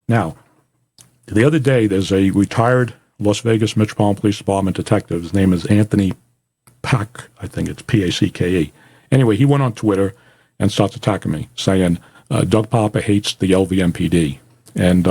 Now, the other day, there's a retired Las Vegas Metropolitan Police Department detective. His name is Ashton Packe. I think it's Packe. Anyway, he went on Twitter and starts attacking me, saying Doug Poppa hates the LVMPD. And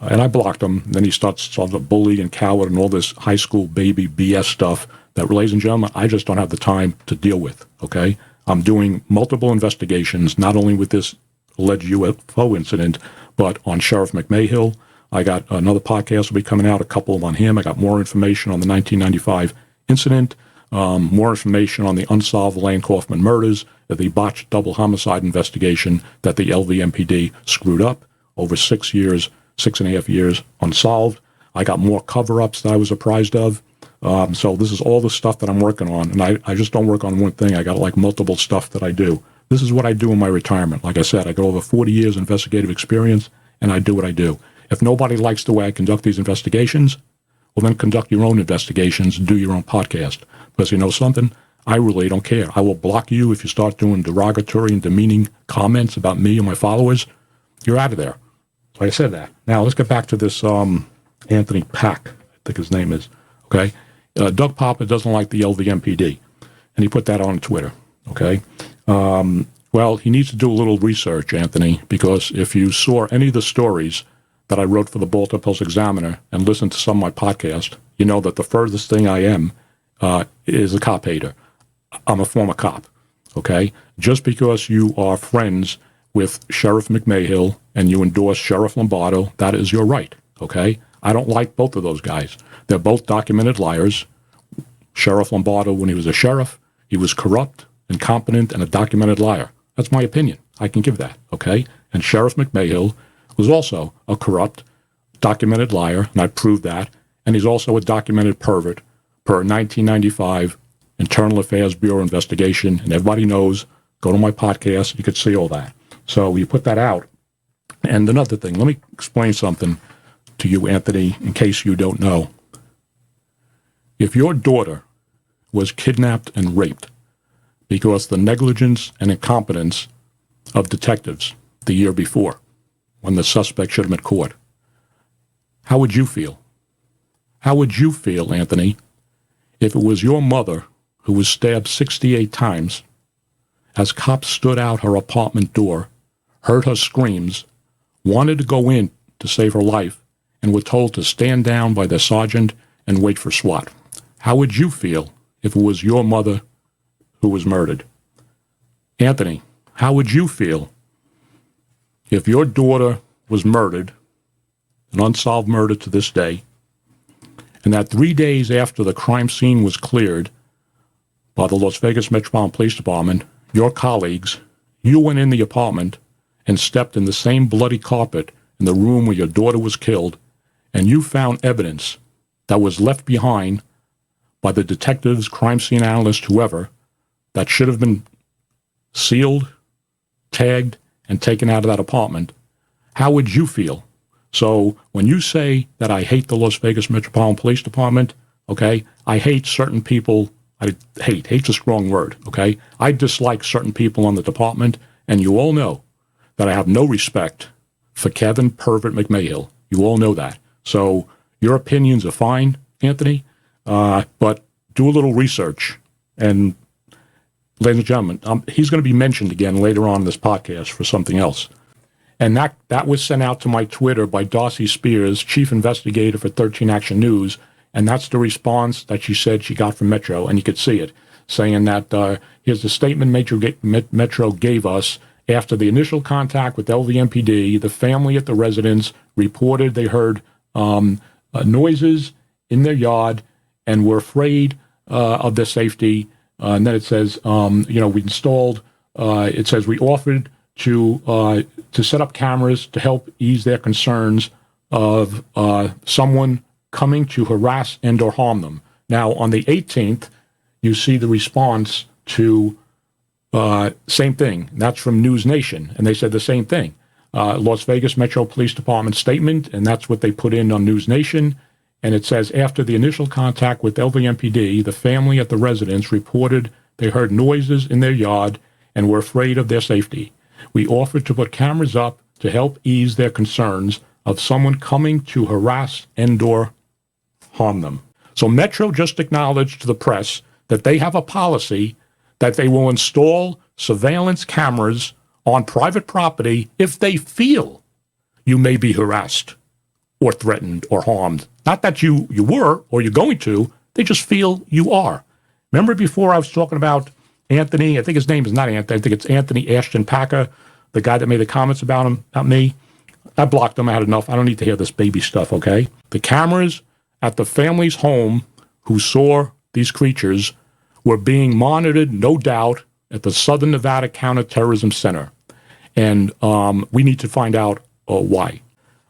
I blocked him. Then he starts to bully and coward and all this high school baby BS stuff that, ladies and gentlemen, I just don't have the time to deal with, okay? I'm doing multiple investigations, not only with this alleged UFO incident, but on Sheriff McMahill. I got another podcast will be coming out, a couple on him. I got more information on the 1995 incident, more information on the unsolved Lane Kaufman murders, the botched double homicide investigation that the LVMPD screwed up over 6 years, 6.5 years unsolved. I got more cover-ups that I was apprised of. So this is all the stuff that I'm working on. And I just don't work on one thing. I got like multiple stuff that I do. This is what I do in my retirement. Like I said, I got over 40 years investigative experience, and I do what I do. If nobody likes the way I conduct these investigations, well, then conduct your own investigations and do your own podcast. Because you know something? I really don't care. I will block you if you start doing derogatory and demeaning comments about me and my followers. You're out of there. So I said that. Now, let's get back to this Ashton Packe, I think his name is. Okay? Doug Poppa doesn't like the LVMPD, and he put that on Twitter. Okay? Well, he needs to do a little research, Anthony, because if you saw any of the stories that I wrote for the Baltimore Post-Examiner and listened to some of my podcast, you know that the furthest thing I am is a cop hater. I'm a former cop, okay? Just because you are friends with Sheriff McMahill and you endorse Sheriff Lombardo, that is your right, okay? I don't like both of those guys. They're both documented liars. Sheriff Lombardo, when he was a sheriff, he was corrupt, incompetent, and a documented liar. That's my opinion. I can give that, okay? And Sheriff McMahill was also a corrupt, documented liar, and I proved that. And he's also a documented pervert per 1995 Internal Affairs Bureau investigation. And everybody knows, go to my podcast, you could see all that. So you put that out. And another thing, let me explain something to you, Anthony, in case you don't know. If your daughter was kidnapped and raped because the negligence and incompetence of detectives the year before, when the suspect should have been caught, how would you feel? How would you feel, Anthony, if it was your mother who was stabbed 68 times as cops stood out her apartment door, heard her screams, wanted to go in to save her life, and were told to stand down by their sergeant and wait for SWAT? How would you feel if it was your mother who was murdered? Anthony, how would you feel if your daughter was murdered, an unsolved murder to this day, and that 3 days after the crime scene was cleared by the Las Vegas Metropolitan Police Department, your colleagues, you went in the apartment and stepped in the same bloody carpet in the room where your daughter was killed, and you found evidence that was left behind by the detectives, crime scene analysts, whoever, that should have been sealed, tagged, and taken out of that apartment, how would you feel? So when you say that I hate the Las Vegas Metropolitan Police Department, okay, I hate certain people. Hate's a strong word, okay? I dislike certain people on the department, and you all know that I have no respect for Kevin Pervert McMahill. You all know that. So your opinions are fine, Anthony, but do a little research. And ladies and gentlemen, he's going to be mentioned again later on in this podcast for something else. And that was sent out to my Twitter by Darcy Spears, chief investigator for 13 Action News, and that's the response that she said she got from Metro, and you could see it, saying that here's the statement Metro gave us. After the initial contact with LVMPD, the family at the residence reported they heard noises in their yard and were afraid of their safety. And then it says, we installed, it says we offered to set up cameras to help ease their concerns of someone coming to harass and or harm them. Now, on the 18th, you see the response to same thing. That's from News Nation, and they said the same thing. Las Vegas Metro Police Department statement, and that's what they put in on News Nation. And it says, after the initial contact with LVMPD, the family at the residence reported they heard noises in their yard and were afraid of their safety. We offered to put cameras up to help ease their concerns of someone coming to harass and/or harm them. So Metro just acknowledged to the press that they have a policy that they will install surveillance cameras on private property if they feel you may be harassed or threatened or harmed. Not that you were or you're going to, they just feel you are. Remember before I was talking about Anthony, I think his name is not Anthony, I think it's Anthony Ashton Packe, the guy that made the comments about me. I blocked him, I had enough. I don't need to hear this baby stuff, okay? The cameras at the family's home who saw these creatures were being monitored, no doubt, at the Southern Nevada Counterterrorism Center. And we need to find out why.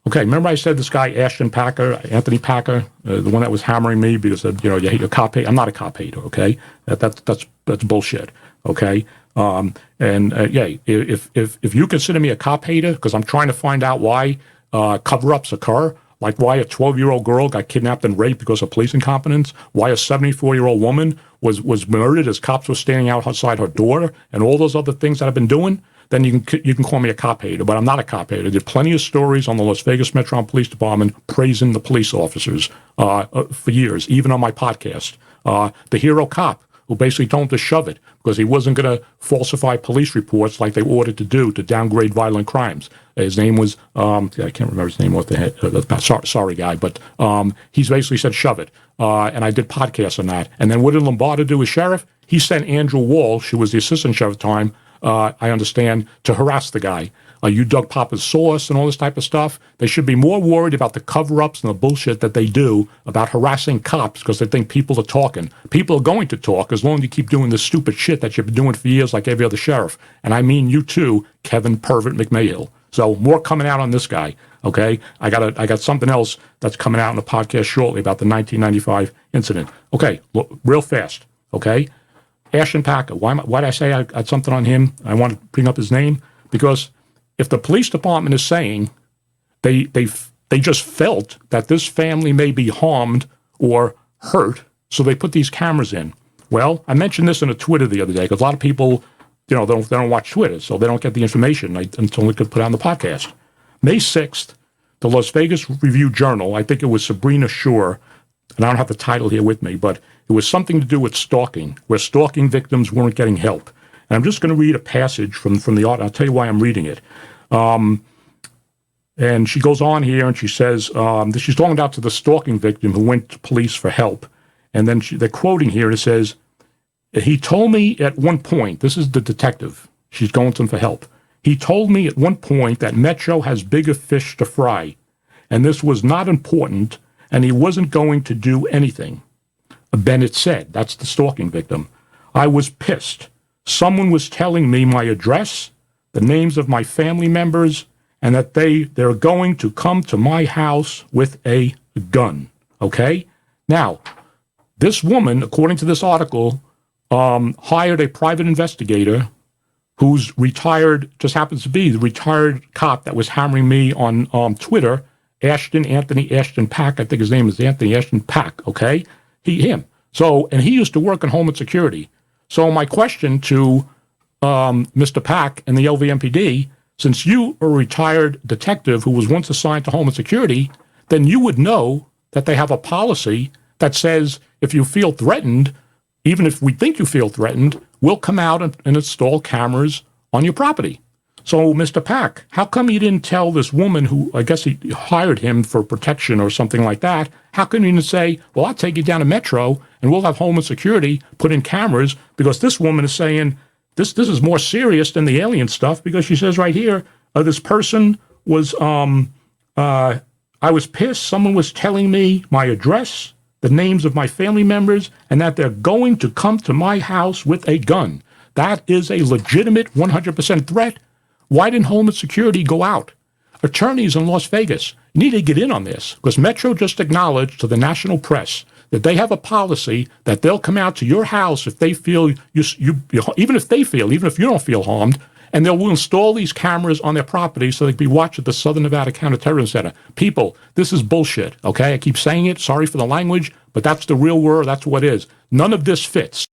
Okay, remember I said this guy, Ashton Packe, Anthony Packe, the one that was hammering me because said, you hate a cop hater. I'm not a cop hater, okay? That's bullshit, okay? If you consider me a cop hater because I'm trying to find out why cover-ups occur, like why a 12-year-old girl got kidnapped and raped because of police incompetence, why a 74-year-old woman was murdered as cops were standing outside her door, and all those other things that I've been doing, then you can call me a cop hater, but I'm not a cop hater. There are plenty of stories on the Las Vegas Metropolitan Police Department praising the police officers for years, even on my podcast. The hero cop who basically told him to shove it because he wasn't going to falsify police reports like they ordered to do to downgrade violent crimes. His name was, I can't remember his name off the head, sorry guy, but he's basically said shove it. And I did podcasts on that. And then what did Lombardo do as sheriff? He sent Andrew Walsh, who was the assistant sheriff at the time, I understand, to harass the guy. You dug Poppa's sauce and all this type of stuff. They should be more worried about the cover-ups and the bullshit that they do about harassing cops because they think people are talking. People are going to talk as long as you keep doing this stupid shit that you've been doing for years like every other sheriff. And I mean you too, Kevin Pervert McMahill. So more coming out on this guy, okay? I got something else that's coming out in the podcast shortly about the 1995 incident. Okay, look, real fast, okay? Ashton Packe, why did I say I got something on him? I want to bring up his name because if the police department is saying they just felt that this family may be harmed or hurt, so they put these cameras in. Well, I mentioned this in a Twitter the other day because a lot of people, they don't watch Twitter, so they don't get the information until we could put it on the podcast. May 6th, the Las Vegas Review-Journal, I think it was Sabrina Shore, and I don't have the title here with me, but it was something to do with stalking, where stalking victims weren't getting help. And I'm just going to read a passage from the article. I'll tell you why I'm reading it. And she goes on here and she says, she's talking about to the stalking victim who went to police for help. And then they're quoting here, and it says, he told me at one point, this is the detective, she's going to him for help. He told me at one point that Metro has bigger fish to fry, and this was not important, and he wasn't going to do anything. Bennett said, that's the stalking victim. I was pissed. Someone was telling me my address, the names of my family members, and that they're going to come to my house with a gun. Okay? Now, this woman, according to this article, hired a private investigator who's retired, just happens to be the retired cop that was hammering me on Twitter, Anthony Ashton Packe. I think his name is Anthony Ashton Packe, okay? Him. So, and he used to work in Homeland Security. So my question to Mr. Packe and the LVMPD, since you are a retired detective who was once assigned to Homeland Security, then you would know that they have a policy that says if you feel threatened, even if we think you feel threatened, we'll come out and install cameras on your property. So, Mr. Packe, how come you didn't tell this woman who, I guess he hired him for protection or something like that, how come you didn't say, well, I'll take you down to Metro and we'll have Homeland Security put in cameras, because this woman is saying this is more serious than the alien stuff, because she says right here, this person was, I was pissed. Someone was telling me my address, the names of my family members, and that they're going to come to my house with a gun. That is a legitimate 100% threat. Why didn't Homeland Security go out? Attorneys in Las Vegas need to get in on this, because Metro just acknowledged to the national press that they have a policy that they'll come out to your house if they feel even if you don't feel harmed, and they'll install these cameras on their property so they can be watched at the Southern Nevada Counterterrorism Center. People, this is bullshit, okay? I keep saying it. Sorry for the language, but that's the real word. That's what it is. None of this fits.